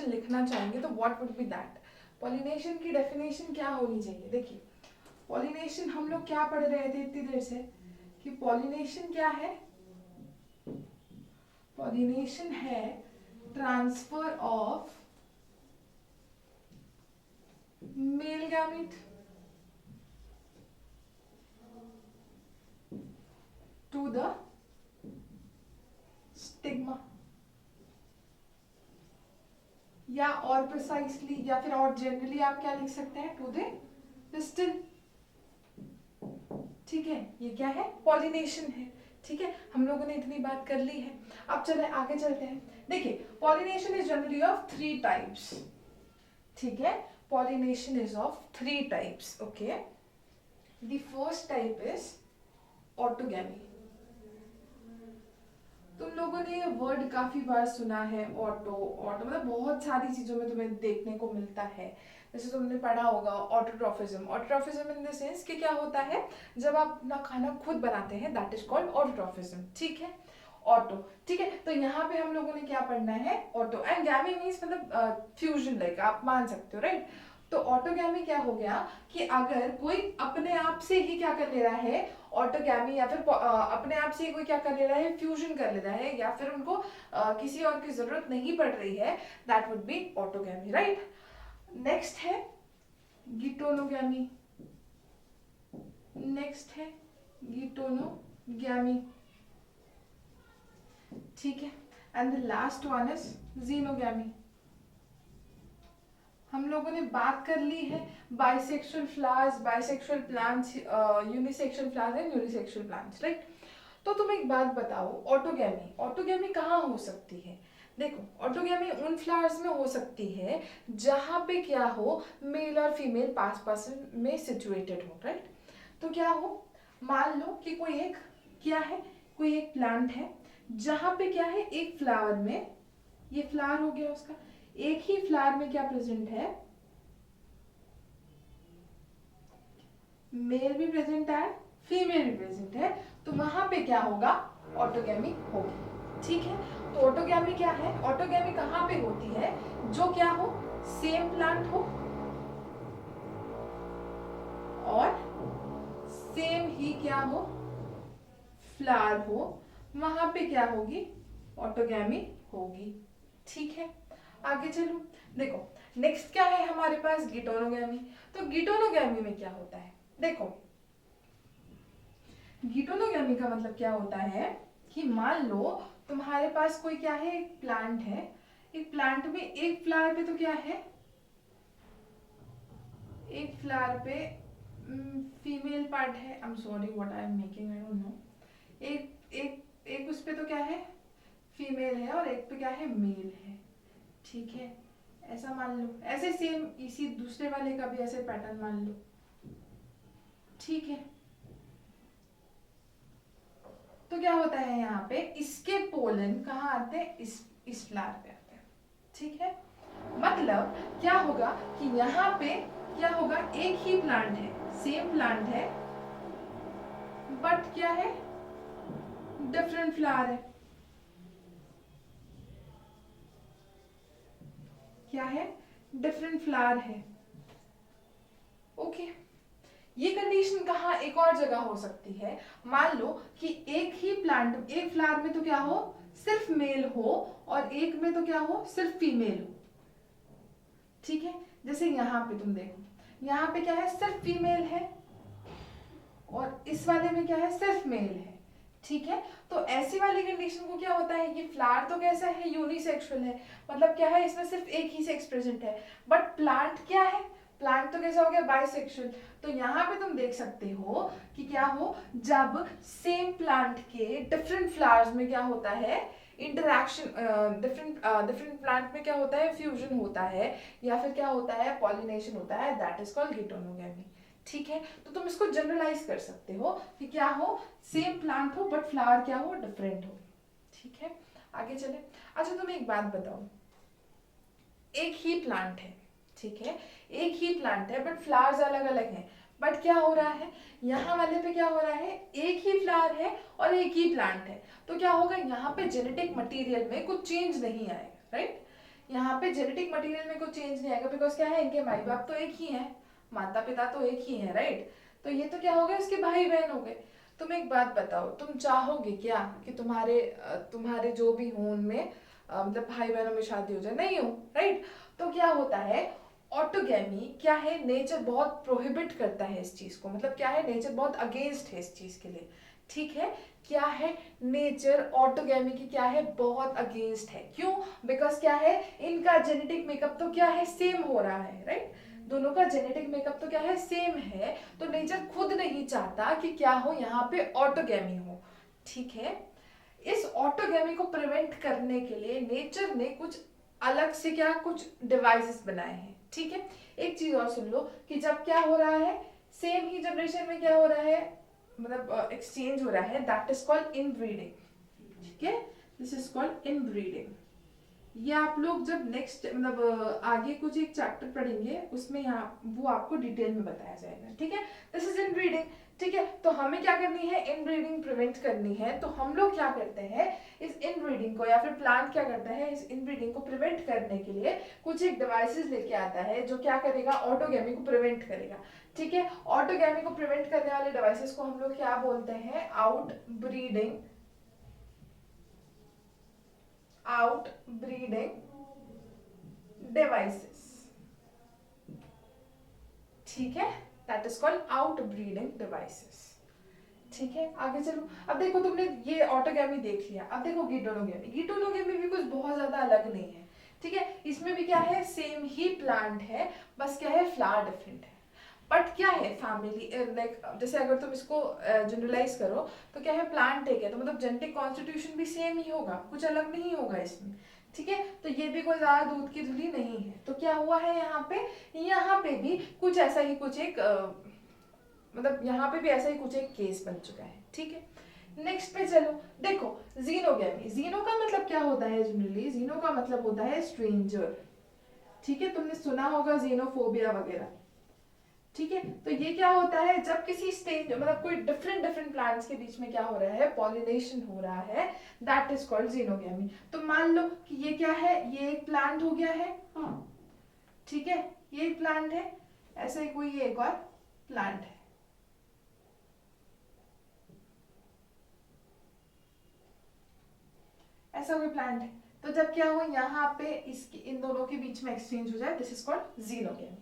Pollination लिखना चाहेंगे तो what would be that? Pollination की डेफिनेशन क्या होनी चाहिए? देखिए, पॉलिनेशन हम लोग क्या पढ़ रहे थे इतनी देर से कि पॉलिनेशन क्या है? पॉलिनेशन है transfer of male gamete to the stigma, या और प्रिसाइसली या फिर और जनरली आप क्या लिख सकते हैं, टू द पिस्टल। ठीक है, ये क्या है? पॉलिनेशन है। ठीक है, हम लोगों ने इतनी बात कर ली है। अब चले आगे चलते हैं। देखिए, pollination is generally of 3 types. ठीक है, pollination is of 3 types. Okay, the first type is autogamy. तुम लोगों ने ये वर्ड काफी बार सुना है, ऑटो। ऑटो मतलब बहुत सारी चीजों में तुम्हें देखने को मिलता है। जैसे तुमने पढ़ा होगा ऑटोट्रॉफिज्म। ऑटोट्रॉफिज्म इन द सेंस कि क्या होता है, जब आप अपना खाना खुद बनाते हैं, दैट इज कॉल्ड ऑटोट्रॉफिज्म। ठीक है, ऑटो। ठीक है, तो यहाँ पे हम लोगों ने क्या पढ़ना है? ऑटो। एंड गैमी मीन्स मतलब फ्यूजन, लाइक आप मान सकते हो, राइट? तो ऑटोगैमी क्या हो गया कि अगर कोई अपने आप से ही क्या कर ले रहा है, ऑटोगैमी, या फिर अपने आप से ही कोई क्या कर ले रहा है, फ्यूजन कर ले रहा है, या फिर उनको किसी और की जरूरत नहीं पड़ रही है, that would be autogamy, right? Next है गिटोनोगैमी। नेक्स्ट है गिटोनोगैमी। ठीक है, and the last one is xenogamy. हम लोगों ने बात कर ली है bisexual flowers, bisexual plants, unisexual flowers and unisexual plants, right? तो तुम एक बात बताओ, ऑटोगैमी, ऑटोगैमी कहाँ हो सकती है? देखो, ऑटोगैमी उन फ्लावर्स में हो सकती है जहां पे क्या हो, मेल और फीमेल पास पास में सिचुएटेड हो, राइट? तो क्या हो, मान लो कि कोई एक क्या है, कोई एक प्लांट है जहां पे क्या है, एक फ्लावर में, ये फ्लावर हो गया उसका, एक ही फ्लावर में क्या प्रेजेंट है, मेल भी प्रेजेंट है, फीमेल भी प्रेजेंट है, तो वहां पे क्या होगा, ऑटोगैमी होगी। ठीक है, तो ऑटोगैमी क्या है? ऑटोगैमी कहां पे होती है? जो क्या हो, सेम प्लांट हो और सेम ही क्या हो, फ्लावर हो, वहां पे क्या होगी, ऑटोगैमी होगी। ठीक है, आगे चलो। देखो, नेक्स्ट क्या है हमारे पास, गिटोनोगैमी। तो गिटोनोगैमी में क्या होता है? देखो, गिटोनोगैमी का मतलब क्या होता है कि मान लो तुम्हारे पास कोई क्या है, एक प्लांट है, एक प्लांट में एक फ्लावर पे तो क्या है, एक फ्लावर पे फीमेल पार्ट है, I am sorry what I am making, I don't know. एक एक एक उस पे तो क्या है, फीमेल है, और एक पे क्या है, मेल है। ठीक है, ऐसा मान लो, ऐसे सेम इसी दूसरे वाले का भी ऐसे पैटर्न मान लो। ठीक है, तो क्या होता है यहाँ पे, इसके पोलन कहाँ आते हैं, इस फ्लावर पे आते हैं। ठीक है, मतलब क्या होगा कि यहाँ पे क्या होगा, एक ही प्लांट है, सेम प्लांट है, बट क्या है, डिफरेंट फ्लावर है। क्या है, डिफरेंट फ्लावर है। ओके, ये कंडीशन कहाँ एक और जगह हो सकती है, मान लो कि एक ही प्लांट, एक फ्लावर में तो क्या हो, सिर्फ मेल हो, और एक में तो क्या हो, सिर्फ फीमेल हो। ठीक है, जैसे यहाँ पे तुम देखो, यहाँ पे क्या है, सिर्फ फीमेल है, और इस वाले में क्या है, सिर्फ मेल है। ठीक है, तो ऐसी वाली कंडीशन को क्या होता है, ये फ्लावर तो कैसा है, यूनिसेक्सुअल है, मतलब क्या है, इसमें सिर्फ एक ही सेक्स प्रेजेंट है, बट प्लांट क्या है, प्लांट तो कैसा हो गया, बाइसेक्सुअल। तो यहाँ पे तुम देख सकते हो कि क्या हो, जब सेम प्लांट के डिफरेंट फ्लावर्स में क्या होता है, इंटरैक्शन, डिफरेंट डिफरेंट प्लांट में क्या होता है, फ्यूजन होता है, या फिर क्या होता है, पॉलिनेशन होता है, दैट इज कॉल्ड गिटोनोगैमी। ठीक है, तो तुम इसको जनरलाइज कर सकते हो कि क्या हो, सेम प्लांट हो बट फ्लावर क्या हो, डिफरेंट हो। ठीक है, आगे चले। अच्छा, तुम एक बात बताओ, एक ही प्लांट है, ठीक है, एक ही प्लांट है बट फ्लावर्स अलग अलग हैं, बट क्या हो रहा है, यहाँ वाले पे क्या हो रहा है, एक ही फ्लावर है और एक ही प्लांट है, तो क्या होगा, यहाँ पे जेनेटिक मटेरियल में कुछ चेंज नहीं आएगा, राइट? यहाँ पे जेनेटिक मटेरियल में कोई चेंज नहीं आएगा, बिकॉज क्या है, इनके माई बाप तो एक ही है, माता पिता तो एक ही है, राइट। तो ये तो क्या हो गए, उसके भाई बहन हो गए। तुम एक बात बताओ, तुम चाहोगे क्या कि तुम्हारे जो भी हो उनमें मतलब भाई बहनों में शादी हो जाए? नहीं हो, राइट। तो क्या होता है, ऑटोगैमी क्या है, नेचर बहुत प्रोहिबिट करता है इस चीज को, मतलब क्या है, नेचर बहुत अगेंस्ट है इस चीज के लिए, ठीक है। क्या है, नेचर ऑटोगैमी की क्या है, बहुत अगेंस्ट है। क्यों? बिकॉज क्या है, इनका जेनेटिक मेकअप तो क्या है, सेम हो रहा है, राइट। दोनों का जेनेटिक मेकअप तो क्या है, सेम है। तो नेचर खुद नहीं चाहता कि क्या हो, यहाँ पे ऑटोगैमी हो, ठीक है। इस ऑटोगैमी को प्रिवेंट करने के लिए नेचर ने कुछ अलग से क्या, कुछ डिवाइसेस बनाए हैं, ठीक है। एक चीज और सुन लो कि जब क्या हो रहा है, सेम ही जनरेशन में क्या हो रहा है, मतलब एक्सचेंज हो रहा है, दैट इज कॉल्ड इनब्रीडिंग, ठीक है। This is called inbreeding. ये आप लोग जब नेक्स्ट मतलब आगे कुछ एक चैप्टर पढ़ेंगे उसमें यहाँ वो आपको डिटेल में बताया जाएगा, ठीक है। दिस इज इन ब्रीडिंग, ठीक है। तो हमें क्या करनी है, इन ब्रीडिंग प्रिवेंट करनी है। तो हम लोग क्या करते हैं, इस इन ब्रीडिंग को, या फिर प्लांट क्या करता है, इस इन ब्रीडिंग को प्रिवेंट करने के लिए कुछ एक डिवाइसेस लेके आता है जो क्या करेगा, ऑटोगैमी को प्रिवेंट करेगा, ठीक है। ऑटोगैमी को प्रिवेंट करने वाले डिवाइसेस को हम लोग क्या बोलते हैं, आउटब्रीडिंग डिवाइसेस, ठीक है। That is called outbreeding devices, ठीक है। आगे चलो, अब देखो तुमने ये ऑटोगैमी देख लिया, अब देखो गिटोनोगैमी। गिटोनोगैमी भी कुछ बहुत ज्यादा अलग नहीं है, ठीक है। इसमें भी क्या है, सेम ही प्लांट है, बस क्या है, फ्लावर डिफरेंट है। बट क्या है, फैमिली लाइक जैसे अगर तुम इसको जनरलाइज करो तो क्या है, प्लांट एक है तो मतलब जेनेटिक कॉन्स्टिट्यूशन भी सेम ही होगा, कुछ अलग नहीं होगा इसमें, ठीक है। तो ये भी कोई ज्यादा दूध की धुली नहीं है। तो क्या हुआ है यहाँ पे भी कुछ ऐसा ही कुछ एक मतलब यहाँ पे भी ऐसा ही कुछ एक केस बन चुका है, ठीक है। नेक्स्ट पे चलो, देखो जीनोगैमी। जीनो का मतलब क्या होता है, जनरली जीनो का मतलब होता है स्ट्रेंजर, ठीक है। तुमने सुना होगा जीनोफोबिया वगैरह, ठीक है। तो ये क्या होता है, जब किसी स्टेज मतलब कोई डिफरेंट डिफरेंट प्लांट्स के बीच में क्या हो रहा है, पॉलिनेशन हो रहा है, दैट इज कॉल्ड जीनोगैमी। तो मान लो कि ये क्या है, ये एक प्लांट हो गया है, हाँ, ठीक है, ये एक प्लांट है, ऐसे ही कोई ये एक और प्लांट है, ऐसा कोई प्लांट है। तो जब क्या हो, यहाँ पे इसके इन दोनों के बीच में एक्सचेंज हो जाए, दिस इज कॉल्ड जीनोगैमी,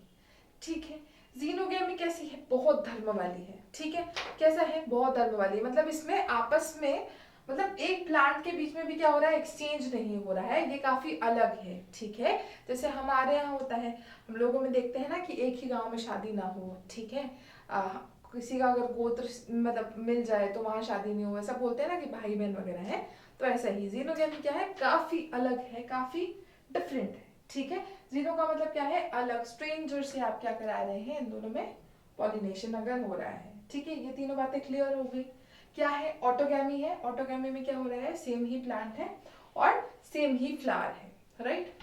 ठीक है। जीनोगैमी कैसी है, बहुत धर्म वाली है, ठीक है। कैसा है, बहुत धर्म वाली, मतलब इसमें आपस में मतलब एक प्लांट के बीच में भी क्या हो रहा है, एक्सचेंज नहीं हो रहा है, ये काफी अलग है, ठीक है। जैसे हमारे यहाँ होता है, हम लोगों में देखते हैं ना कि एक ही गांव में शादी ना हो, ठीक है। किसी का अगर गोत्र मतलब मिल जाए तो वहां शादी नहीं हो, ऐसा बोलते हैं ना कि भाई बहन वगैरह है। तो ऐसा ही जीनोगैमी क्या है, काफी अलग है, काफी डिफरेंट है, ठीक है। जीरो का मतलब क्या है, अलग, स्ट्रेंजर से आप क्या करा रहे हैं, इन दोनों में पॉलिनेशन अगर हो रहा है, ठीक है। ये तीनों बातें क्लियर हो गई। क्या है, ऑटोगैमी है, ऑटोगैमी में क्या हो रहा है, सेम ही प्लांट है और सेम ही फ्लावर है, राइट।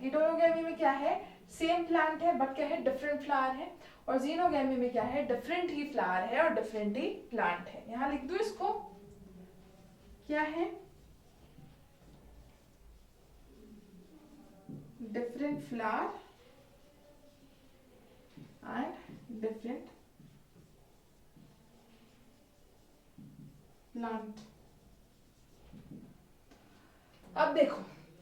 गिटोनोगैमी में क्या है, सेम प्लांट है बट क्या है, डिफरेंट फ्लावर है। और जीनोगैमी में क्या है, डिफरेंट ही फ्लावर है और डिफरेंट ही प्लांट है। यहाँ लिख दो इसको, क्या है, different flower and different plant। अब देखो,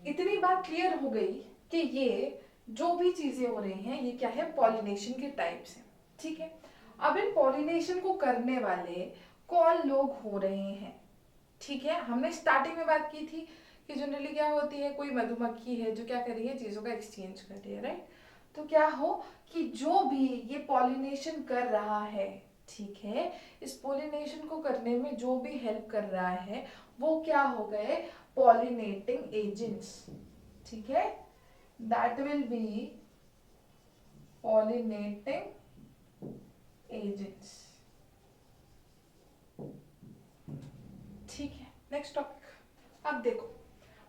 इतनी बात क्लियर हो गई कि ये जो भी चीजें हो रही हैं ये क्या है, पॉलिनेशन के टाइप्स हैं, ठीक है। अब इन पॉलिनेशन को करने वाले कौन लोग हो रहे हैं, ठीक है। हमने स्टार्टिंग में बात की थी कि जनरली क्या होती है, कोई मधुमक्खी है जो क्या कर रही है, चीजों का एक्सचेंज कर रही है, राइट। तो क्या हो कि जो भी ये पॉलिनेशन कर रहा है, ठीक है, इस पॉलिनेशन को करने में जो भी हेल्प कर रहा है वो क्या हो गए, पॉलिनेटिंग एजेंट्स, ठीक है। That will be pollinating agents, ठीक है। नेक्स्ट टॉपिक, अब देखो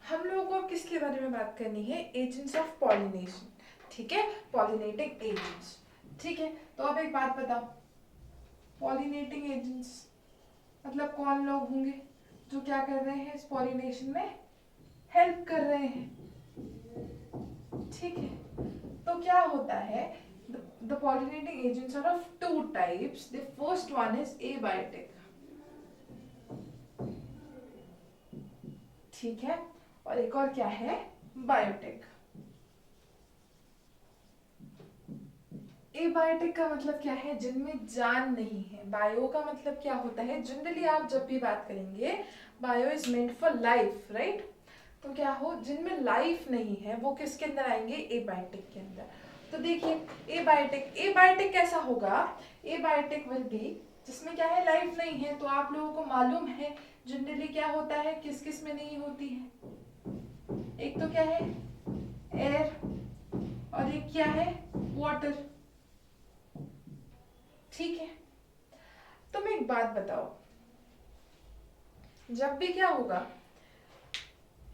हम लोगों को किसके बारे में बात करनी है, एजेंट्स ऑफ पॉलिनेशन, ठीक है, पॉलिनेटिंग एजेंट्स, ठीक है। तो अब एक बात बताओ, पॉलिनेटिंग एजेंट्स मतलब कौन लोग होंगे जो क्या कर रहे हैं, इस पॉलिनेशन में हेल्प कर रहे हैं। ठीक है, तो क्या होता है, the pollinating agents are of two types. The first one is abiotic. ठीक है, और एक और क्या है, बायोटिक. एबायोटिक का मतलब क्या है, जिनमें जान नहीं है. बायो का मतलब क्या होता है, जनरली आप जब भी बात करेंगे, bio is meant for life, right. तो क्या हो, जिनमें लाइफ नहीं है वो किसके अंदर आएंगे, एबायोटिक के अंदर. तो देखिए एबायोटिक कैसा होगा, एबायोटिक विल बी जिसमें क्या है, लाइफ नहीं है. तो आप लोगों को मालूम है जनरली क्या होता है, किस किस में नहीं होती है. एक तो क्या है, एयर, और एक क्या है, वाटर. ठीक है, तुम एक बात बताओ, जब भी क्या होगा,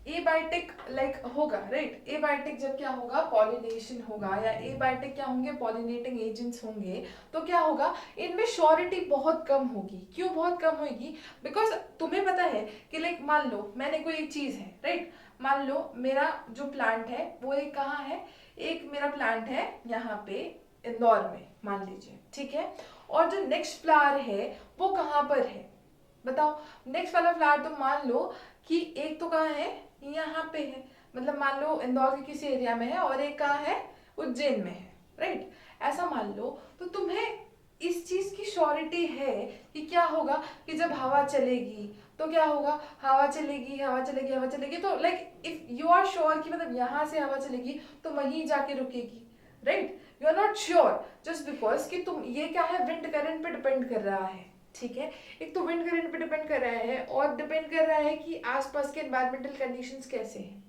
एबायोटिक लाइक होगा, राइट. एबायोटिक जब क्या होगा, पॉलिनेशन होगा, या एबायोटिक क्या होंगे, पॉलिनेटिंग एजेंट्स होंगे. तो क्या होगा, इनमें श्योरिटी बहुत कम होगी. क्यों बहुत कम होगी, बिकॉज तुम्हें पता है कि लाइक मान लो मैंने कोई एक चीज है, राइट. मान लो मेरा जो प्लांट है वो एक कहाँ है, एक मेरा प्लांट है यहाँ पे इंदौर में मान लीजिए, ठीक है. और जो नेक्स्ट फ्लावर है वो कहाँ पर है, बताओ. नेक्स्ट वाला फ्लावर तो मान लो कि एक तो कहाँ है, यहाँ पे है, मतलब मान लो इंदौर के किसी एरिया में है, और एक कहाँ है, उज्जैन में है, राइट. ऐसा मान लो, तो तुम्हें इस चीज की श्योरिटी है कि क्या होगा, कि जब हवा चलेगी तो क्या होगा, हवा चलेगी, हवा चलेगी, हवा चलेगी, तो like if you are sure कि मतलब यहाँ से हवा चलेगी तो वहीं जाके रुकेगी, right. You are not sure just because कि तुम, ये क्या है, विंड करंट पे डिपेंड कर रहा है. ठीक है, एक तो विंड करंट पे डिपेंड कर रहा है, और डिपेंड कर रहा है कि आसपास के एनवायरमेंटल कंडीशंस कैसे हैं.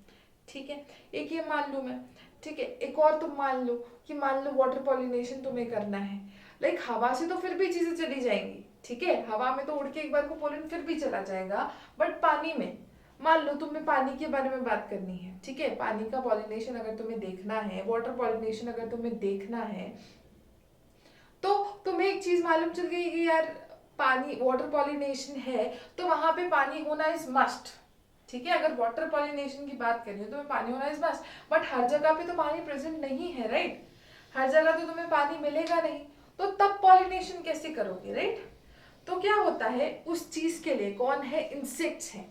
ठीक है, एक ये मान लूं मैं. ठीक है, एक और तुम मान लो कि मान लो वाटर पॉलिनेशन तुम्हें करना है. लाइक हवा से तो फिर भी चीजें चली जाएंगी, ठीक है, हवा में तो उड़ के एक बार को पोलन फिर भी चला जाएगा. बट पानी में, मान लो तुम्हें पानी के बारे में बात करनी है, ठीक है, पानी का पॉलिनेशन अगर तुम्हें देखना है, वाटर पॉलिनेशन अगर तुम्हें देखना है, तो तुम्हें एक चीज मालूम चल गई कि यार पानी, वाटर पॉलिनेशन है तो वहां पे पानी होना इज मस्ट. ठीक है, अगर वाटर पॉलिनेशन की बात करें तो पानी होना इज मस्ट. बट हर जगह पे तो पानी प्रेजेंट नहीं है, राइट. हर जगह तो तुम्हें पानी मिलेगा नहीं, तो तब पॉलिनेशन कैसे करोगे, राइट. तो क्या होता है, उस चीज के लिए कौन है, इंसेक्ट्स हैं.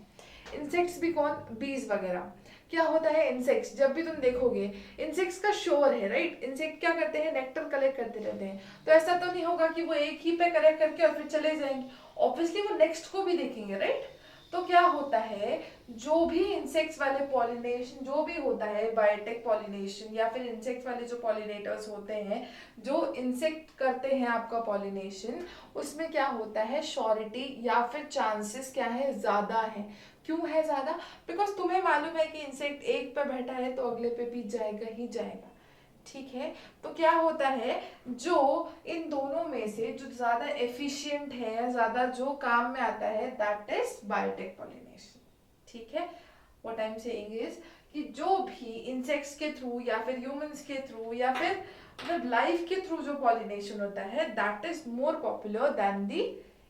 इंसेक्ट्स भी कौन, बीज वगैरह. क्या होता है, इंसेक्ट्स जब भी तुम देखोगे, इंसेक्ट्स का शोर है, राइट. इंसेक्ट क्या करते हैं, नेक्टर कलेक्ट करते रहते हैं. तो ऐसा तो नहीं होगा कि वो एक ही पे कलेक्ट करके और फिर चले जाएंगे. ऑब्वियसली वो नेक्स्ट को भी देखेंगे, राइट. तो क्या होता है, जो भी इंसेक्ट्स वाले पॉलिनेशन जो भी होता है, बायोटिक पॉलिनेशन या फिर इंसेक्ट वाले जो पॉलिनेटर्स होते हैं, जो इंसेक्ट करते हैं आपका पॉलिनेशन, उसमें क्या होता है, श्योरिटी या फिर चांसेस क्या है, ज्यादा है. क्यों है ज्यादा, बिकॉज तुम्हें मालूम है कि इंसेक्ट एक पे बैठा है तो अगले पे भी जाएगा ही जाएगा. ठीक है, तो क्या होता है, जो इन दोनों में से जो ज्यादा एफिशिएंट है या ज्यादा जो काम में आता है, दैट इज बायोटिक पॉलिनेशन. ठीक है, what I am saying is कि जो भी इंसेक्ट्स के थ्रू या फिर ह्यूमंस के थ्रू या फिर मतलब लाइफ के थ्रू जो पॉलिनेशन होता है, that is more popular than the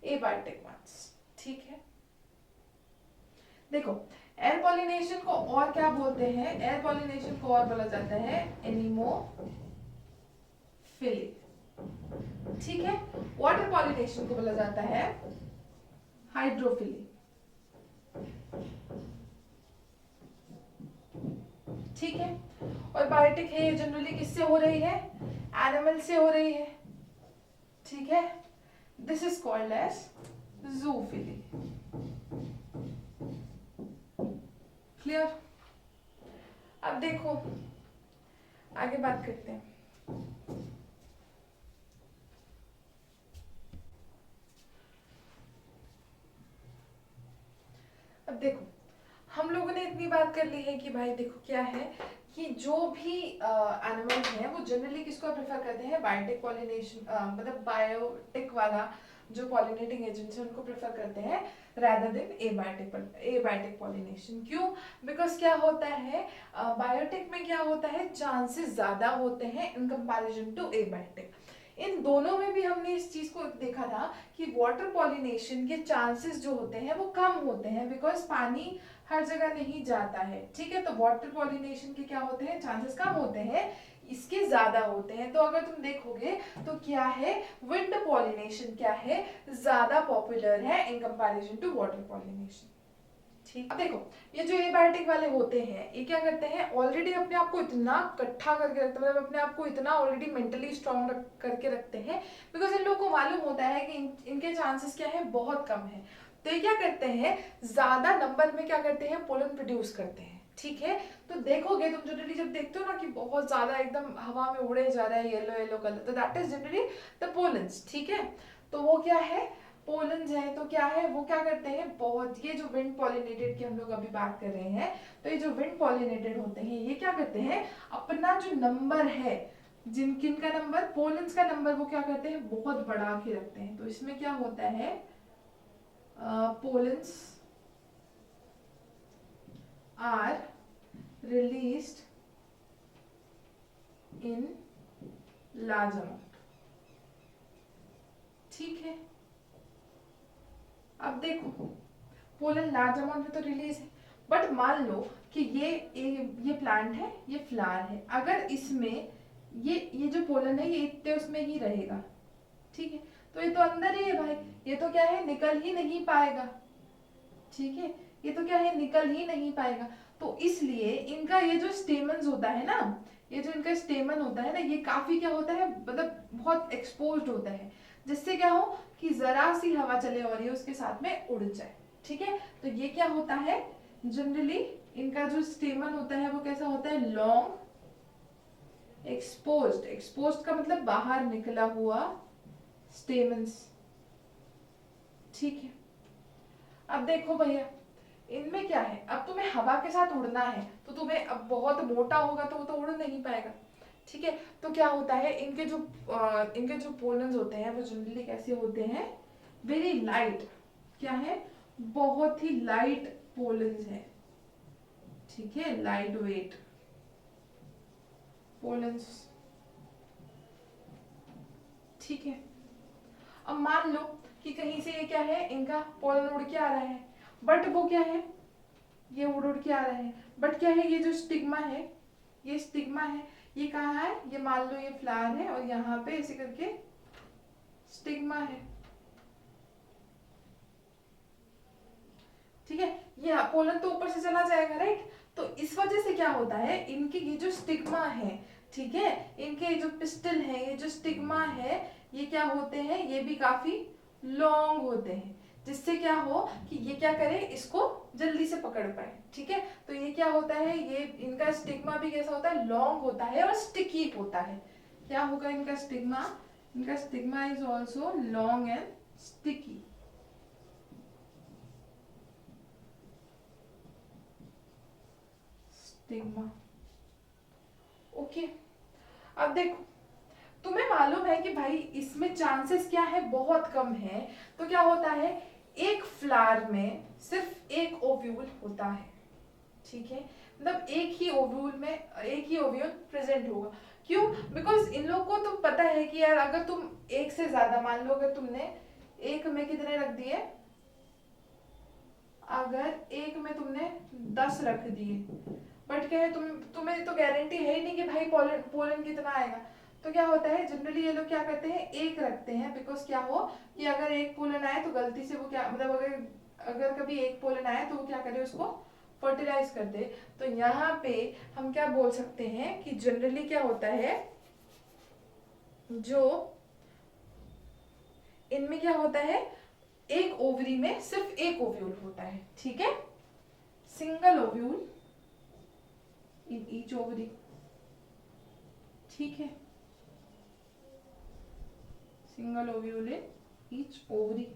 abiotic ones. ठीक है, देखो एयर पॉलिनेशन को और क्या बोलते हैं, एयर पॉलिनेशन को और बोला जाता है एनिमोफिली. ठीक है, वाटर पॉलिनेशन को बोला जाता है हाइड्रोफिली. ठीक है, और बायोटिक है ये जनरली किससे हो रही है, एनिमल से हो रही है. ठीक है, this is called as zoophily. Clear. अब देखो आगे बात करते हैं. अब देखो हम लोगों ने इतनी बात कर ली है कि भाई देखो क्या है कि जो भी एनिमल्स हैं वो जनरली किसको प्रेफर करते हैं, बायोटिक पॉलिनेशन, मतलब बायोटिक वाला जो पॉलिनेटिंग एजेंट्स हैं उनको प्रेफर करते हैं rather देन एबायोटिक पॉलिनेशन. क्यों, बिकॉज क्या होता है, बायोटिक में क्या होता है, चांसेस ज्यादा होते हैं इन कंपैरिजन टू एबायोटिक. इन दोनों में भी हमने इस चीज को देखा था कि वाटर पॉलिनेशन के चांसेस जो होते हैं वो कम होते हैं, बिकॉज पानी हर जगह नहीं जाता है, ठीक है। तो वाटर पॉलिनेशन के क्या होते हैं, चांसेस कम होते हैं, इसके ज्यादा होते हैं। तो अगर तुम देखोगे तो क्या है, विंड पॉलिनेशन क्या है, ज्यादा पॉपुलर है in comparison to water pollination, ठीक। अब देखो, ये जो एबायोटिक वाले होते हैं, ये क्या करते हैं, ऑलरेडी अपने आप को इतना इकट्ठा करके रखते हैं, मतलब अपने आप को इतना ऑलरेडी मेंटली स्ट्रांग करके रखते हैं, बिकॉज इन लोगों को मालूम होता है कि इनके चांसेस क्या है, बहुत कम है। तो ये क्या करते हैं, ज्यादा नंबर में क्या करते हैं, पोलन प्रोड्यूस करते हैं, ठीक है। तो देखोगे तुम जनरली जब देखते हो ना कि बहुत ज्यादा एकदम हवा में उड़े जा रहा है येलो येलो कलर, तो that is generally the pollens, ठीक है। तो वो क्या है, पोलन्स है। तो क्या है, वो क्या करते हैं, बहुत, ये जो विंड पॉलिनेटेड की हम लोग अभी बात कर रहे हैं, तो ये जो विंड पॉलिनेटेड होते हैं, ये क्या करते हैं, अपना जो नंबर है, जिन किन का नंबर, पोलन्स का नंबर, वो क्या करते हैं, बहुत बढ़ा के रखते हैं। तो इसमें क्या होता है, pollens are released in large amount, ठीक है। अब देखो, पोलन लार्ज अमाउंट में तो रिलीज है, बट मान लो कि ये प्लांट है, ये फ्लावर है, अगर इसमें ये जो पोलन है, ये इतने उसमें ही रहेगा, ठीक है। तो ये तो अंदर ही है भाई, ये तो क्या है, निकल ही नहीं पाएगा, ठीक है। ये तो क्या है, निकल ही नहीं पाएगा। तो इसलिए इनका ये जो स्टेमन्स होता है ना, ये जो इनका स्टेमन होता है ना, ये काफी क्या होता है, मतलब बहुत एक्सपोज्ड होता है, जिससे क्या हो कि जरा सी हवा चले और ये उसके साथ में उड़ जाए, ठीक है। तो ये क्या होता है, जनरली इनका जो स्टेमन होता है वो कैसा होता है, लॉन्ग, एक्सपोज्ड, एक्सपोज्ड का मतलब बाहर निकला हुआ स्टेमन्स, ठीक है। अब देखो भैया, इनमें क्या है, अब तुम्हें हवा के साथ उड़ना है, तो तुम्हें अब बहुत मोटा होगा तो वो तो उड़ नहीं पाएगा, ठीक है। तो क्या होता है, इनके जो पोलन्स होते हैं वो जनरली कैसे होते हैं, वेरी लाइट, क्या है, बहुत ही लाइट पोलन्स है, ठीक है, लाइट वेट पोलन्स, ठीक है। अब मान लो कि कहीं से ये क्या है, इनका पोलन उड़ के आ रहा है, बट वो क्या है, ये उड़ उड़ के आ रहा है, बट क्या है, ये जो स्टिग्मा है, ये स्टिग्मा है, ये कहाँ है, ये मान लो ये फ्लावर है और यहाँ पे ऐसे करके स्टिग्मा है, ठीक है। ये पोलन तो ऊपर से चला जाएगा, राइट। तो इस वजह से क्या होता है, इनके ये जो स्टिग्मा है, ठीक है, इनके जो पिस्टल है, ये जो स्टिग्मा है, ये क्या होते हैं, ये भी काफी लॉन्ग होते हैं, जिससे क्या हो कि ये क्या करे, इसको जल्दी से पकड़ पाए, ठीक है। तो ये क्या होता है, ये इनका स्टिग्मा भी कैसा होता है, लॉन्ग होता है और स्टिकी होता है। क्या होगा इनका स्टिग्मा, इनका stigma is also long and sticky, stigma, okay. अब देखो, तुम्हें मालूम है कि भाई इसमें चांसेस क्या है, बहुत कम है। तो क्या होता है, एक फ्लावर में सिर्फ एक ओव्यूल होता है, ठीक है, मतलब एक ही ओव्यूल प्रेजेंट होगा। क्यों, बिकॉज इन लोगों को तो पता है कि यार अगर तुम एक से ज्यादा, मान लो अगर तुमने एक में कितने रख दिए, अगर एक में तुमने 10 रख दिए, बट क्या है, तुम्हें तो गारंटी है ही नहीं कि भाई पोलन पोलन कितना आएगा। तो क्या होता है, जनरली ये लोग क्या करते हैं, एक रखते हैं, बिकॉज क्या हो कि अगर एक पोलन आए तो गलती से वो क्या, मतलब अगर कभी एक पोलन आए तो वो क्या करे, उसको फर्टिलाइज कर दे। तो यहाँ पे हम क्या बोल सकते हैं कि जनरली क्या होता है, जो इनमें क्या होता है, एक ओवरी में सिर्फ एक ओव्यूल होता है, ठीक है, single ovule in each ovary, ठीक है, single ovule in each ovary,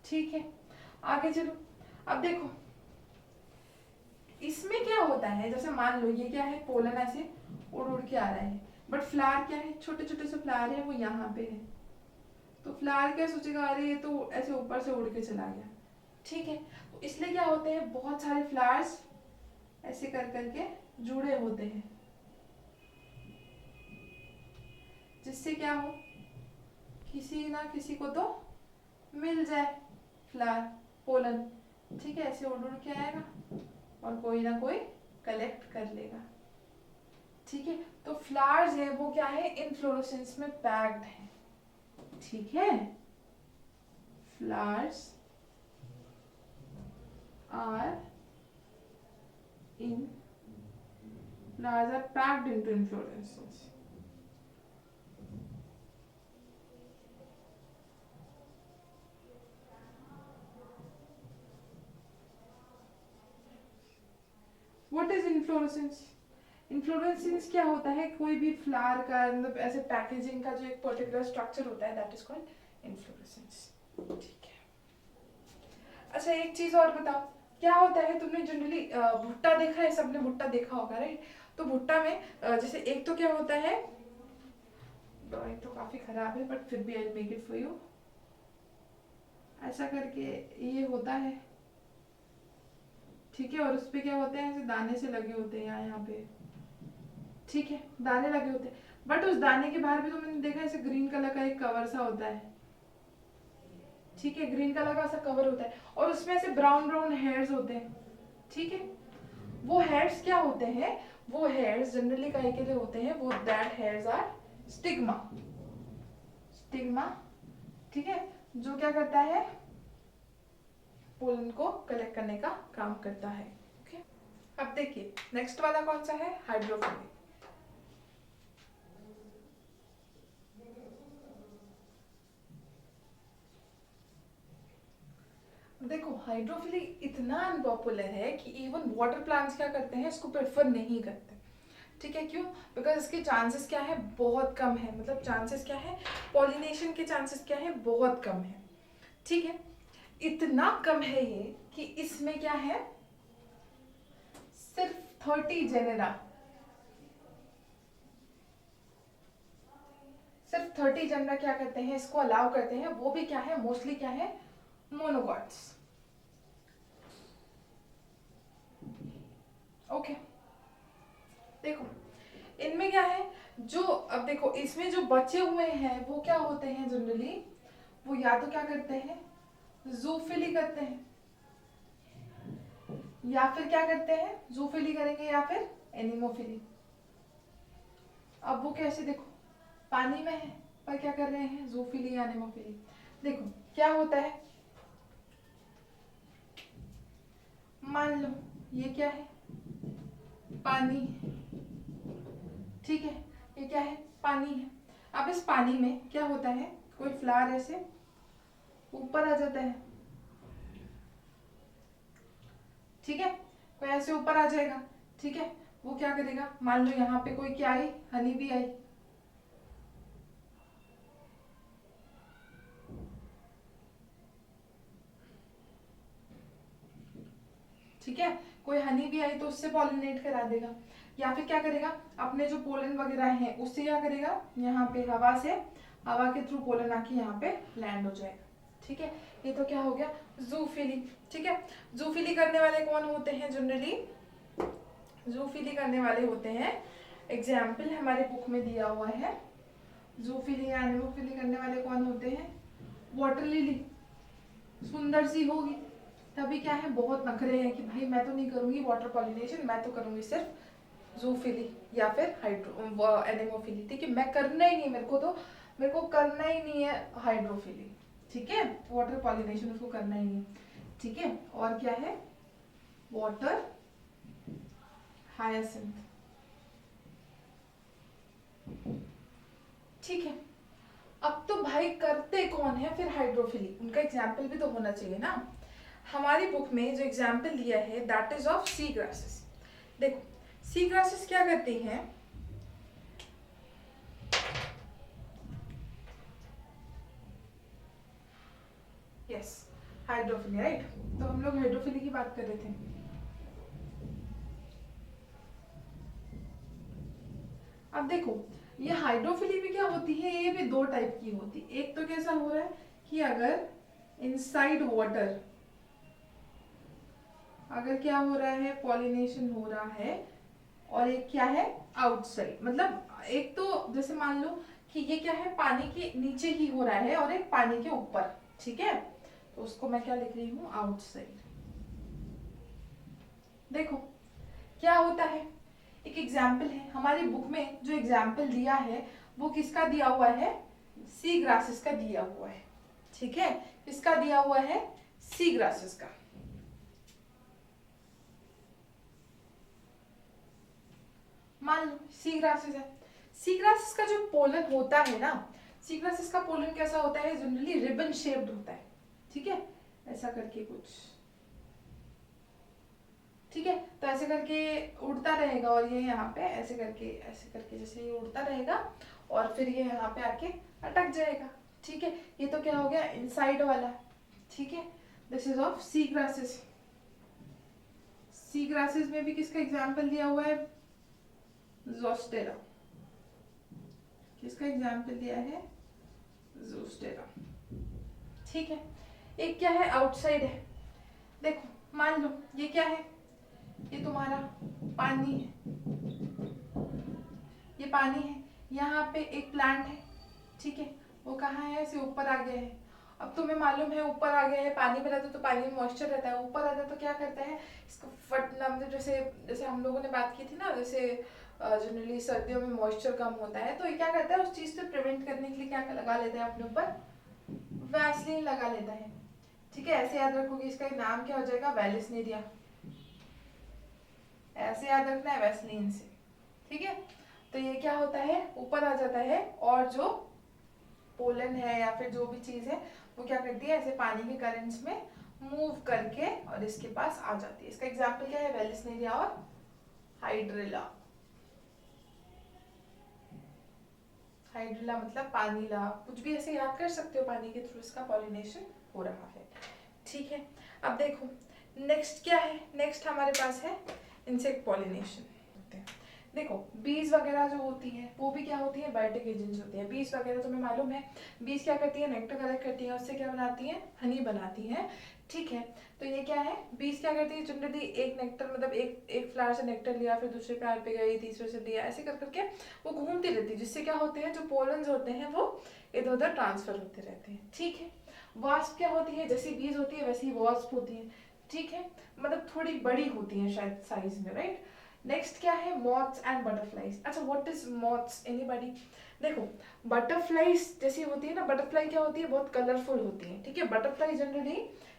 ठीक है। आगे चलो, अब देखो इसमें क्या होता है, जैसे मान लो ये क्या है, पोलन ऐसे उड़ उड़ के आ रहा है, बट फ्लावर क्या है, छोटे छोटे से फ्लावर है, वो यहाँ पे है। तो फ्लावर क्या सोचेगा, अरे ये तो ऐसे ऊपर से उड़ के चला गया, ठीक है। तो इसलिए क्या होते हैं, बहुत सारे फ्लावर्स ऐसे कर करके जुड़े होते हैं, जिससे क्या हो, किसी ना किसी को तो मिल जाए फ्लावर, पोलन, ठीक है, ऐसे उड़ उड़ के आएगा और कोई ना कोई कलेक्ट कर लेगा। ठीक है, तो फ्लावर्स है वो क्या है, इनफ्लोरेसेंस में पैक्ड है। ठीक है, flowers are in flowers are packed into inflorescences. What is inflorescence? Inflorescence क्या होता है, कोई भी फ्लावर का मतलब ऐसे पैकेजिंग का जो एक पर्टिकुलर स्ट्रक्चर होता है, दैट इज कॉल्ड इन्फ्लोरेसेंस। ठीक है, अच्छा एक चीज और बताओ, क्या होता है, तुमने जनरली भुट्टा देखा है, सबने भुट्टा देखा होगा राइट। तो भुट्टा में जैसे एक तो क्या होता है, ड्राइंग तो काफी खराब है बट फिर भी I make it for you, ऐसा करके ये होता है। ठीक है, और उस पे क्या होते हैं, ऐसे दाने से लगे होते हैं यहाँ पे। ठीक है, दाने लगे होते हैं, बट उस दाने के बाहर भी तो मैंने देखा ऐसे ग्रीन कलर का एक कवर सा होता है। ठीक है, ग्रीन कलर का ऐसा कवर होता है और उसमें ऐसे ब्राउन ब्राउन हेयर्स होते हैं। ठीक है, वो हेयर्स क्या होते हैं, वो हेयर्स जनरली काहे के लिए होते हैं, वो that hairs are stigma. Stigma, ठीक है, जो क्या करता है, पोलन को कलेक्ट करने का काम करता है। ओके, अब देखिए नेक्स्ट वाला कौन सा है, हाइड्रोफिली। देखो हाइड्रोफिली इतना अनपॉपुलर है कि इवन वाटर प्लांट्स क्या करते हैं, इसको प्रेफर नहीं करते। ठीक है, क्यों, बिकॉज इसके चांसेस क्या है, बहुत कम है, मतलब चांसेस क्या है, पॉलिनेशन के चांसेस क्या है, बहुत कम है। ठीक है, इतना कम है ये कि इसमें क्या है, सिर्फ 30 जेनेरा, सिर्फ 30 जेनेरा क्या करते हैं, इसको अलाउ करते हैं, वो भी क्या है, मोस्टली क्या है, मोनोकॉट्स। ओके, देखो इनमें क्या है, जो अब देखो इसमें जो बचे हुए हैं वो क्या होते हैं जनरली, वो या तो क्या करते हैं, जूफिली करते हैं, या फिर क्या करते हैं, जूफिली करेंगे या फिर एनिमोफिली। अब वो कैसे, देखो पानी में है पर क्या कर रहे हैं, जूफिली या एनिमोफिली। देखो क्या होता है, मान लो ये क्या है, पानी। ठीक है, ये क्या है, पानी है। अब इस पानी में क्या होता है, कोई फ्लावर ऐसे ऊपर आ जाता है। ठीक है, कोई ऐसे ऊपर आ जाएगा। ठीक है, वो क्या करेगा, मान लो यहाँ पे कोई क्या आई, हनी भी आई। ठीक है, कोई हनी भी आई तो उससे पॉलिनेट करा देगा, या फिर क्या करेगा, अपने जो पोलन वगैरह हैं उससे क्या करेगा, यहाँ पे हवा से, हवा के थ्रू पोलन आके यहाँ पे लैंड हो जाएगा। ठीक है, ये तो क्या हो गया, जूफिली। ठीक है, जूफिली करने वाले कौन होते हैं जनरली, जूफिली करने वाले होते हैं, एग्जाम्पल हमारे बुक में दिया हुआ है, जूफिली या एनिमोफिली करने वाले कौन होते हैं, वाटर लिली, सुंदर सी होगी, तभी क्या है, बहुत नखरे हैं कि भाई मैं तो नहीं करूंगी वाटर पॉलिनेशन, मैं तो करूंगी सिर्फ जूफिली या फिर हाइड्रो एनिमोफिली। ठीक है, मैं करना ही नहीं, मेरे को करना ही नहीं है हाइड्रोफिली। ठीक है, वाटर पॉलिनेशन उसको करना ही नहीं। ठीक है, और क्या है, वाटर हायासिंथ। ठीक है, अब तो भाई करते कौन है फिर हाइड्रोफिली, उनका एग्जाम्पल भी तो होना चाहिए ना। हमारी बुक में जो एग्जाम्पल दिया है that is of sea grasses. देखो सी ग्रासेस क्या करती हैं, यस हाइड्रोफिली राइट, तो हम लोग हाइड्रोफिली की बात कर रहे थे। अब देखो ये हाइड्रोफिली भी क्या होती है, ये भी दो टाइप की होती है। एक तो कैसा हो रहा है कि अगर इनसाइड वाटर, अगर क्या हो रहा है, पॉलिनेशन हो रहा है, और एक क्या है, आउटसाइड, मतलब एक तो जैसे मान लो कि ये क्या है, पानी के नीचे ही हो रहा है और एक पानी के ऊपर। ठीक है, तो उसको मैं क्या लिख रही हूँ, आउटसाइड। देखो क्या होता है, एक एग्जाम्पल है हमारी बुक में, जो एग्जाम्पल दिया है वो किसका दिया हुआ है, सी ग्रासेस का दिया हुआ है। ठीक है, किसका दिया हुआ है, सी ग्रासेस का। मान लो सी ग्रासेस है, सी ग्रासेस का जो पोलन होता है ना, सी ग्रासेस का पोलन कैसा होता है, जनरली रिबन शेप्ड होता है। ठीक है, ऐसा करके कुछ, ठीक है, तो ऐसे करके उड़ता रहेगा और ये यहाँ पे ऐसे करके जैसे ये उड़ता रहेगा और फिर ये यहाँ पे आके अटक जाएगा। ठीक है, ये तो क्या हो गया, इनसाइड वाला। ठीक है, this is of sea grasses. Sea grasses में भी किसका एग्जाम्पल दिया हुआ है, जोस्टेरा। किसका एग्जाम्पल दिया है, जोस्टेरा। ठीक है, एक क्या है, आउटसाइड है। देखो मान लो ये क्या है, ये तुम्हारा पानी है, ये पानी है, यहाँ पे एक प्लांट है। ठीक है, वो कहाँ है, ऐसे ऊपर आ गया है। अब तुम्हें मालूम है ऊपर आ गया है, पानी में रहता है तो पानी में मॉइस्चर रहता है, ऊपर आता है तो क्या करता है, इसको फटना, मतलब जैसे जैसे हम लोगों ने बात की थी ना, जैसे जनरली सर्दियों में मॉइस्चर कम होता है, तो ये क्या करता है, उस चीज से प्रिवेंट करने के लिए क्या लगा लेता है अपने ऊपर, वैसलीन लगा लेता है। ठीक है, ऐसे याद रखोगे, इसका नाम क्या हो जाएगा, वैलिसनेरिया। ऐसे याद रखना है, वैसलीन से। ठीक है, तो ये क्या होता है, ऊपर आ जाता है, और जो पोलन है या फिर जो भी चीज है वो क्या करती है, ऐसे पानी के करंट्स में मूव करके और इसके पास आ जाती है। इसका एग्जांपल क्या है, वेलिस्नेरिया और हाइड्रिला। हाइड्रिला मतलब पानी ला, कुछ भी ऐसे याद कर सकते हो, पानी के थ्रू इसका पॉलिनेशन हो रहा है। ठीक है, अब देखो नेक्स्ट क्या है, नेक्स्ट हमारे पास है इंसेक्ट पॉलिनेशन। देखो बीज वगैरह जो होती है वो भी क्या होती है, बायोटिक एजेंट्स होती है। बीज वगैरह तुम्हें मालूम है, बीज क्या करती है, नेक्टर कलेक्ट करती है, उससे क्या बनाती है, हनी बनाती है। ठीक है, तो ये क्या है, बीज क्या करती है, जनरली एक नेक्टर, मतलब एक फ्लावर से नेक्टर लिया, फिर दूसरे फ्लावर पे गई, तीसरे से लिया, ऐसे कर करके वो घूमती रहती है, जिससे क्या होते हैं, जो पोलन्स होते हैं वो इधर उधर ट्रांसफर होते रहते हैं। ठीक है, वास्प क्या होती है, जैसी बीज होती है वैसी वास्प होती है। ठीक है, मतलब थोड़ी बड़ी होती है शायद साइज में, राइट। नेक्स्ट क्या है, मॉथ्स एंड बटरफ्लाइज। अच्छा, व्हाट इज मॉथ्स, एनीबॉडी। देखो बटरफ्लाइज जैसी होती है ना, बटरफ्लाई क्या होती है, बहुत कलरफुल होती है। ठीक है, बटरफ्लाई जनरली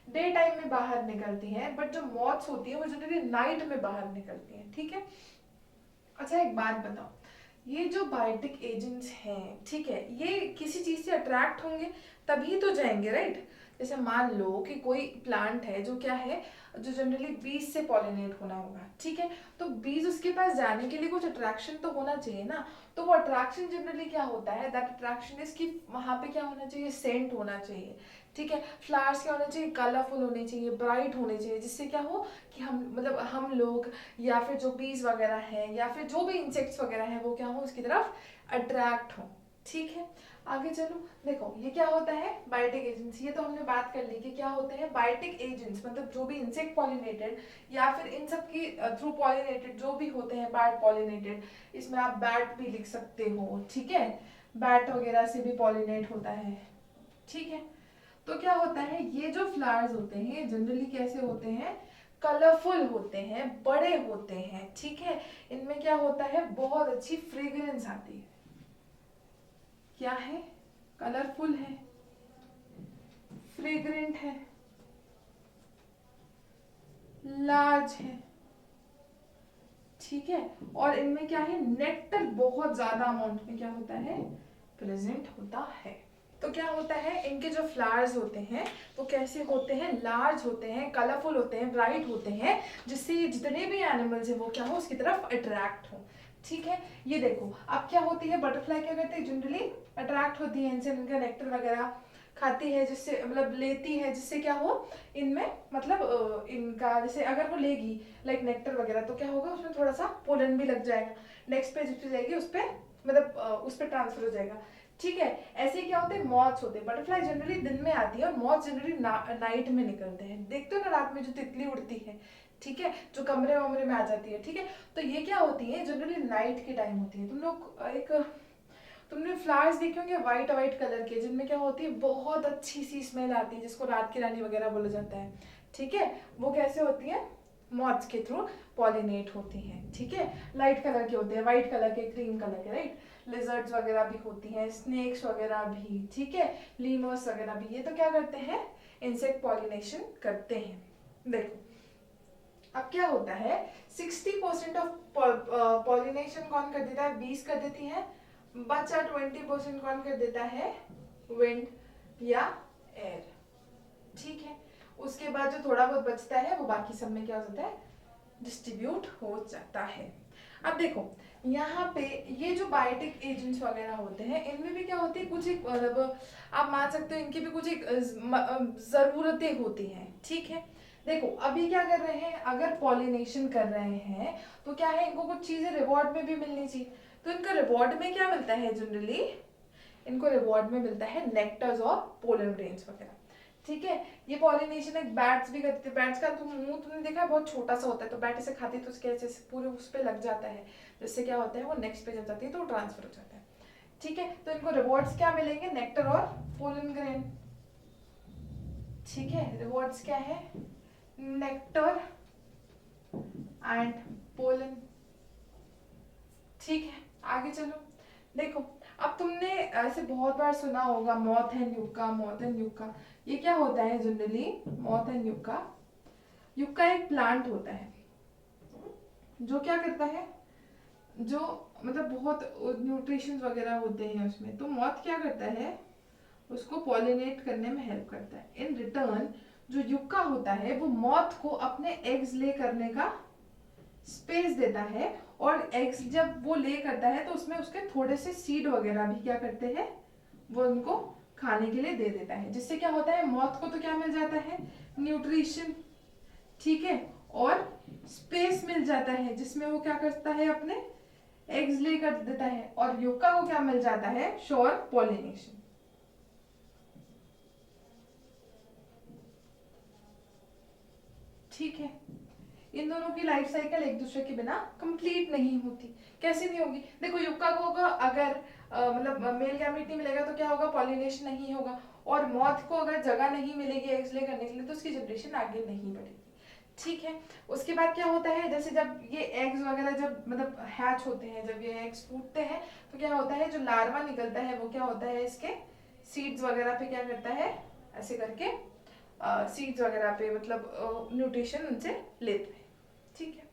डे टाइम में बाहर निकलती है, बट जो मॉथ्स होती है वो जनरली नाइट में बाहर निकलती है। ठीक है, अच्छा एक बात बताओ, ये जो बायोटिक एजेंट्स हैं, ठीक है, ये किसी चीज से अट्रैक्ट होंगे तभी तो जाएंगे, राइट। जैसे मान लो कि कोई प्लांट है जो क्या है, जो जनरली बीज से पॉलिनेट होना होगा। ठीक है, तो बीज उसके पास जाने के लिए कुछ अट्रैक्शन तो होना चाहिए ना, तो वो अट्रैक्शन जनरली क्या होता है, दैट अट्रैक्शन इज कि वहां पे क्या होना चाहिए, सेंट होना चाहिए। ठीक है, फ्लावर्स क्या होने चाहिए, कलरफुल होने चाहिए, ब्राइट होने चाहिए, जिससे क्या हो कि हम, मतलब हम लोग या फिर जो बीज वगैरह है या फिर जो भी इंसेक्ट्स वगैरह है वो क्या हो, उसकी तरफ अट्रैक्ट हो। ठीक है, आगे चलो। देखो ये क्या होता है, बायोटिक एजेंट्स, ये तो हमने बात कर ली कि क्या होते हैं बायोटिक एजेंट्स, मतलब जो भी इंसेक्ट पॉलिनेटेड या फिर इन सब की थ्रू पॉलिनेटेड जो भी होते हैं, बैट पॉलिनेटेड, इसमें आप बैट भी लिख सकते हो। ठीक है, बैट वगैरह से भी पॉलिनेट होता है। ठीक है, तो क्या होता है, ये जो फ्लावर्स होते हैं जनरली कैसे होते हैं, कलरफुल होते हैं, बड़े होते हैं। ठीक है, इनमें क्या होता है, बहुत अच्छी फ्रेग्रेंस आती है। क्या है, कलरफुल है, फ्रेग्रेंट है, लार्ज है। ठीक है, और इनमें क्या है, नेक्टर बहुत ज्यादा अमाउंट में क्या होता है, प्रेजेंट होता है। तो क्या होता है, इनके जो फ्लावर्स होते हैं वो कैसे होते हैं, लार्ज होते हैं, कलरफुल होते हैं, ब्राइट होते हैं, जिससे जितने भी एनिमल्स हैं वो क्या हो, उसकी तरफ अट्रैक्ट हो। ठीक है, ये देखो अब क्या होती है, बटरफ्लाई क्या करती है, जनरली अट्रैक्ट होती है इनसे, इनका नेक्टर वगैरह खाती है, जिससे मतलब लेती है, जिससे क्या हो इनमें, मतलब इनका जैसे अगर वो लेगी लाइक नेक्टर वगैरह, तो क्या होगा, उसमें थोड़ा सा पोलन भी लग जाएगा, नेक्स्ट पेज पे जाएगी, उस पर मतलब उस पर ट्रांसफर हो जाएगा। ठीक है, ऐसे क्या होते हैं, मॉथ्स होते हैं। बटरफ्लाई जनरली दिन में आती है और मॉथ जनरली नाइट में निकलते हैं। देखते हो ना रात में जो तितली उड़ती है, ठीक है, जो कमरे वमरे में आ जाती है। ठीक है, तो ये क्या होती है, जनरली नाइट के टाइम होती है। तुम लोग एक, तुमने फ्लावर्स देखे होंगे व्हाइट व्हाइट कलर के, जिनमें क्या होती है, बहुत अच्छी सी स्मेल आती है, जिसको रात की रानी वगैरह बोला जाता है। ठीक है, वो कैसे होती है, मॉथ्स के थ्रू पॉलिनेट होती हैं, ठीक है। लाइट कलर के होते हैं, व्हाइट कलर के, क्रीम कलर के, राइट। लिजर्ड्स वगैरह भी होती हैं, स्नेक्स वगैरह भी, ठीक है, लीमर्स वगैरह भी, ये तो क्या करते हैं, इंसेक्ट पॉलिनेशन करते हैं। देखो अब क्या होता है, 60% ऑफ पॉलिनेशन कौन कर देता है, बीज कर देती है, बचा 20% कौन कर देता है, विंड या एयर, ठीक है। उसके बाद जो थोड़ा बहुत बचता है वो बाकी सब में क्या हो जाता है, डिस्ट्रीब्यूट हो जाता है। अब देखो यहाँ पे ये जो बायोटिक एजेंट्स वगैरह होते हैं, इनमें भी क्या होती है, कुछ एक मतलब आप मान सकते हो इनकी भी कुछ एक जरूरतें होती हैं, ठीक है। देखो अभी क्या कर रहे हैं, अगर पॉलिनेशन कर रहे हैं तो क्या है, इनको कुछ चीजें रिवॉर्ड में भी मिलनी चाहिए। तो इनको रिवॉर्ड में क्या मिलता है, जनरली इनको रिवॉर्ड में मिलता है नेक्टर्स और पोलन ग्रेन्स वगैरह, ठीक है। ये पॉलिनेशन एक बैट्स भी करते हैं, बैट्स का तो मुंह तुमने देखा है बहुत छोटा सा होता है, तो बैट इसे खाती है तो उसके ऐसे पूरे उस पर लग जाता है, जिससे क्या होता है वो नेक्स्ट पे जब जाती है तो ट्रांसफर हो जाता है, ठीक है। तो इनको रिवॉर्ड्स क्या मिलेंगे, नेक्टर और पोलन ग्रेन, ठीक है। रिवॉर्ड्स क्या है, नेक्टर एंड पोलन, ठीक है। आगे चलो, देखो अब तुमने ऐसे बहुत बार सुना होगा moth and yucca, moth and yucca. ये क्या होता है generally, moth and yucca, yucca एक प्लांट होता है जो क्या करता है, जो मतलब बहुत न्यूट्रिशन वगैरह होते हैं उसमें, तो मॉथ क्या करता है, उसको पॉलिनेट करने में हेल्प करता है। इन रिटर्न जो युक्का होता है वो मॉथ को अपने एग्स ले करने का स्पेस देता है, और एग्स जब वो ले करता है तो उसमें उसके थोड़े से सीड वगैरह भी क्या करते हैं, वो उनको खाने के लिए दे देता है, जिससे क्या होता है, मॉथ को तो क्या मिल जाता है, न्यूट्रिशन, ठीक है, और स्पेस मिल जाता है जिसमें वो क्या करता है, अपने एग्स ले कर देता है, और युक्का को क्या मिल जाता है, श्योर पॉलिनेशन, ठीक है। इन दोनों की लाइफ साइकिल एक दूसरे के बिना कंप्लीट नहीं होती। कैसे नहीं होगी, देखो युक्का को होगा अगर मतलब मेल गैमेट नहीं मिलेगा तो क्या होगा, पॉलिनेशन नहीं होगा, और मॉथ को अगर जगह नहीं मिलेगी एग्स ले करने के लिए तो उसकी जनरेशन आगे नहीं बढ़ेगी, ठीक है। उसके बाद क्या होता है, जैसे जब ये एग्स वगैरह जब मतलब हैच होते हैं, जब ये एग्स फूटते हैं तो क्या होता है, जो लार्वा निकलता है वो क्या होता है, इसके सीड्स वगैरह पे क्या करता है, ऐसे करके सीड्स वगैरह पे मतलब न्यूट्रिशन उनसे लेते हैं, ठीक है।